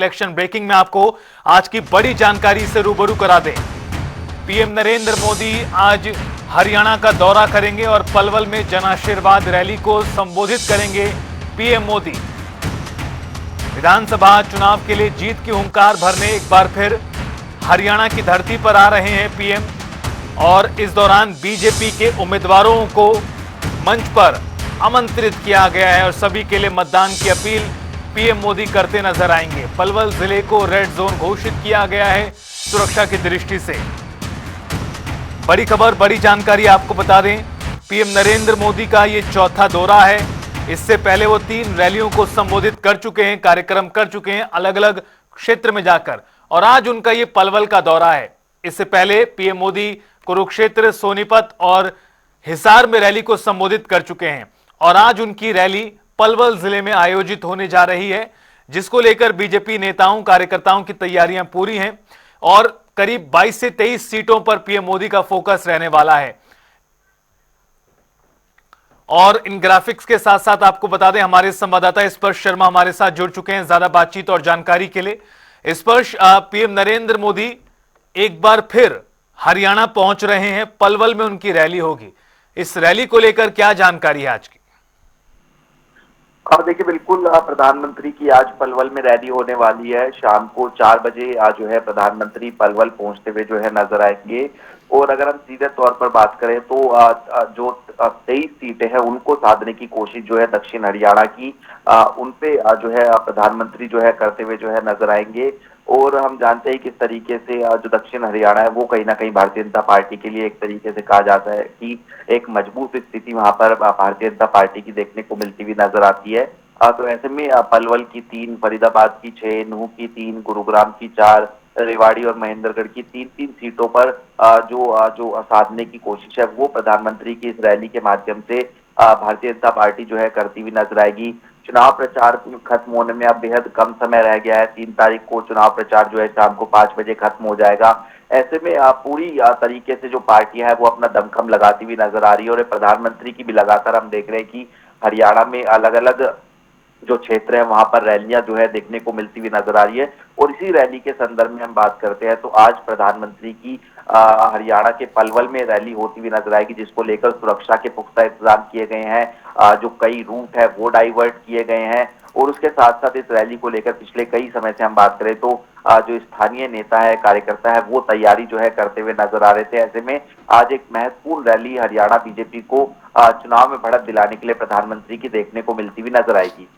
Election breaking में आपको आज की बड़ी जानकारी से रूबरू करा दें। पीएम नरेंद्र मोदी आज हरियाणा का दौरा करेंगे और पलवल में जन आशीर्वाद रैली को संबोधित करेंगे पीएम मोदी। विधानसभा चुनाव के लिए जीत की हुंकार भरने एक बार फिर हरियाणा की धरती पर आ रहे हैं पीएम और इस दौरान बीजेपी के उम्मीदवारों को मंच पर आमंत्रित किया गया है और सभी के लिए मतदान की अपील पीएम मोदी करते नजर आएंगे। पलवल जिले को रेड जोन घोषित किया गया है सुरक्षा की दृष्टि से। बड़ी खबर, बड़ी जानकारी आपको बता दें, पीएम नरेंद्र मोदी का यह चौथा दौरा है। इससे पहले वो 3 रैलियों को संबोधित कर चुके हैं, कार्यक्रम कर चुके हैं अलग अलग क्षेत्र में जाकर, और आज उनका ये पलवल का दौरा है। इससे पहले पीएम मोदी कुरुक्षेत्र, सोनीपत और हिसार में रैली को संबोधित कर चुके हैं और आज उनकी रैली पलवल जिले में आयोजित होने जा रही है, जिसको लेकर बीजेपी नेताओं कार्यकर्ताओं की तैयारियां पूरी हैं और करीब 22 से 23 सीटों पर पीएम मोदी का फोकस रहने वाला है। और इन ग्राफिक्स के साथ साथ आपको बता दें, हमारे संवाददाता स्पर्श शर्मा हमारे साथ जुड़ चुके हैं ज्यादा बातचीत और जानकारी के लिए। स्पर्श, पीएम नरेंद्र मोदी एक बार फिर हरियाणा पहुंच रहे हैं, पलवल में उनकी रैली होगी। इस रैली को लेकर क्या जानकारी है आज की? देखिए, बिल्कुल प्रधानमंत्री की आज पलवल में रैली होने वाली है। शाम को 4 बजे आज जो है प्रधानमंत्री पलवल पहुंचते हुए जो है नजर आएंगे। और अगर हम सीधे तौर पर बात करें तो जो 23 सीटें हैं उनको साधने की कोशिश जो है दक्षिण हरियाणा की, उनपे जो है प्रधानमंत्री जो है करते हुए जो है नजर आएंगे। और हम जानते हैं किस तरीके से जो दक्षिण हरियाणा है वो कहीं ना कहीं भारतीय जनता पार्टी के लिए एक तरीके से कहा जाता है कि एक मजबूत स्थिति वहां पर भारतीय जनता पार्टी की देखने को मिलती हुई नजर आती है। तो ऐसे में पलवल की 3, फरीदाबाद की 6, नूह की 3, गुरुग्राम की 4, रेवाड़ी और महेंद्रगढ़ की 3-3 सीटों पर जो साधने की कोशिश है वो प्रधानमंत्री की इस रैली के माध्यम से भारतीय जनता पार्टी जो है करती हुई नजर आएगी। चुनाव प्रचार खत्म होने में अब बेहद कम समय रह गया है। 3 तारीख को चुनाव प्रचार जो है शाम को 5 बजे खत्म हो जाएगा। ऐसे में पूरी तरीके से जो पार्टियां है वो अपना दमखम लगाती हुई नजर आ रही है और प्रधानमंत्री की भी लगातार हम देख रहे हैं कि हरियाणा में अलग अलग जो क्षेत्र है वहां पर रैलियां जो है देखने को मिलती हुई नजर आ रही है। और इसी रैली के संदर्भ में हम बात करते हैं तो आज प्रधानमंत्री की हरियाणा के पलवल में रैली होती हुई नजर आएगी, जिसको लेकर सुरक्षा के पुख्ता इंतजाम किए गए हैं। जो कई रूट है वो डाइवर्ट किए गए हैं और उसके साथ साथ इस रैली को लेकर पिछले कई समय से हम बात करें तो जो स्थानीय नेता है, कार्यकर्ता है, वो तैयारी जो है करते हुए नजर आ रहे थे। ऐसे में आज एक महत्वपूर्ण रैली हरियाणा बीजेपी को चुनाव में बढ़त दिलाने के लिए प्रधानमंत्री की देखने को मिलती हुई नजर आएगी।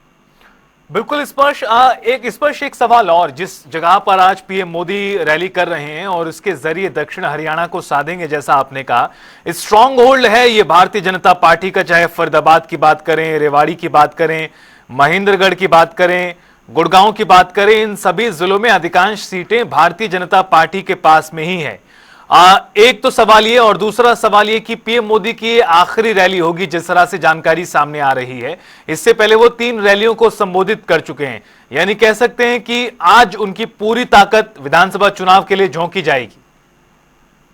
बिल्कुल स्पर्श, एक सवाल और, जिस जगह पर आज पीएम मोदी रैली कर रहे हैं और इसके जरिए दक्षिण हरियाणा को साधेंगे, जैसा आपने कहा, स्ट्रांग होल्ड है ये भारतीय जनता पार्टी का, चाहे फरीदाबाद की बात करें, रेवाड़ी की बात करें, महेंद्रगढ़ की बात करें, गुड़गांव की बात करें, इन सभी जिलों में अधिकांश सीटें भारतीय जनता पार्टी के पास में ही है। एक तो सवाल ये, और दूसरा सवाल ये कि पीएम मोदी की आखिरी रैली होगी जिस तरह से जानकारी सामने आ रही है। इससे पहले वो 3 रैलियों को संबोधित कर चुके हैं, यानी कह सकते हैं कि आज उनकी पूरी ताकत विधानसभा चुनाव के लिए झोंकी जाएगी।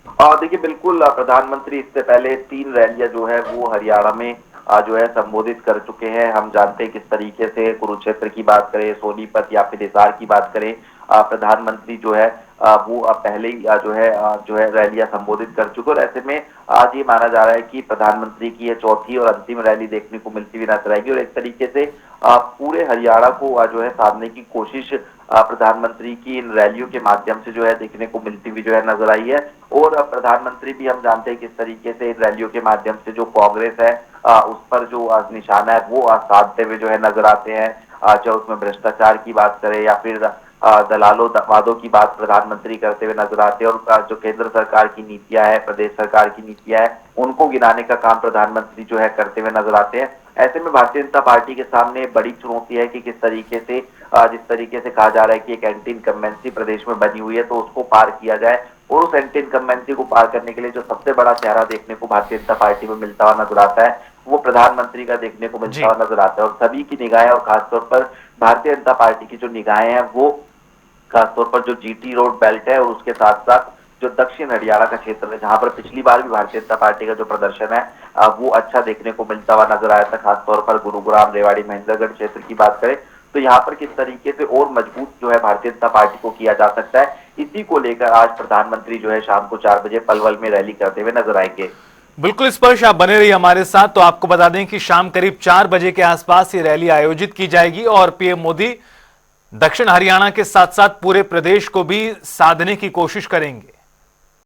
देखिए, बिल्कुल प्रधानमंत्री इससे पहले 3 रैलियां जो है वो हरियाणा में जो है संबोधित कर चुके हैं। हम जानते हैं किस तरीके से कुरुक्षेत्र की बात करें, सोनीपत या फिर हिसार की बात करें, प्रधानमंत्री जो है वो पहले ही जो है रैलियां संबोधित कर चुके। और ऐसे में आज ये माना जा रहा है कि प्रधानमंत्री की ये चौथी और अंतिम रैली देखने को मिलती हुई नजर आएगी और एक तरीके से पूरे हरियाणा को जो है साधने की कोशिश प्रधानमंत्री की इन रैलियों के माध्यम से जो है देखने को मिलती हुई जो है नजर आई है। और प्रधानमंत्री भी हम जानते हैं किस तरीके से इन रैलियों के माध्यम से जो कांग्रेस है उस पर जो निशाना है वो साधते हुए जो है नजर आते हैं। चाहे उसमें भ्रष्टाचार की बात करें या फिर दलालों वादों की बात प्रधानमंत्री करते हुए नजर आते हैं। और जो केंद्र सरकार की नीतियां है, प्रदेश सरकार की नीतियां है, उनको गिनाने का काम प्रधानमंत्री जो है करते हुए नजर आते हैं। ऐसे में भारतीय जनता पार्टी के सामने बड़ी चुनौती है कि किस तरीके से जिस तरीके से कहा जा रहा है कि एक एंटी इनकम्बेंसी प्रदेश में बनी हुई है तो उसको पार किया जाए। और उस एंटी इनकम्बेंसी को पार करने के लिए जो सबसे बड़ा चेहरा देखने को भारतीय जनता पार्टी में मिलता हुआ नजर आता है वो प्रधानमंत्री का देखने को मिलता हुआ नजर आता है। और सभी की निगाहें, और खासतौर पर भारतीय जनता पार्टी की जो निगाहें हैं वो खासतौर पर जो जीटी रोड बेल्ट है और उसके साथ साथ जो दक्षिण हरियाणा का क्षेत्र है, जहां पर पिछली बार भी भारतीय जनता पार्टी का जो प्रदर्शन है वो अच्छा देखने को मिलता हुआ नजर आया था। खासतौर पर गुरुग्राम, रेवाड़ी, महेंद्रगढ़ क्षेत्र की बात करें तो यहाँ पर किस तरीके से और मजबूत जो है भारतीय जनता पार्टी को किया जा सकता है, इसी को लेकर आज प्रधानमंत्री जो है शाम को 4 बजे पलवल में रैली करते हुए नजर आएंगे। बिल्कुल स्पर्श, आप बने रहिए हमारे साथ। तो आपको बता दें कि शाम करीब 4 बजे के आसपास ये रैली आयोजित की जाएगी और पीएम मोदी दक्षिण हरियाणा के साथ साथ पूरे प्रदेश को भी साधने की कोशिश करेंगे।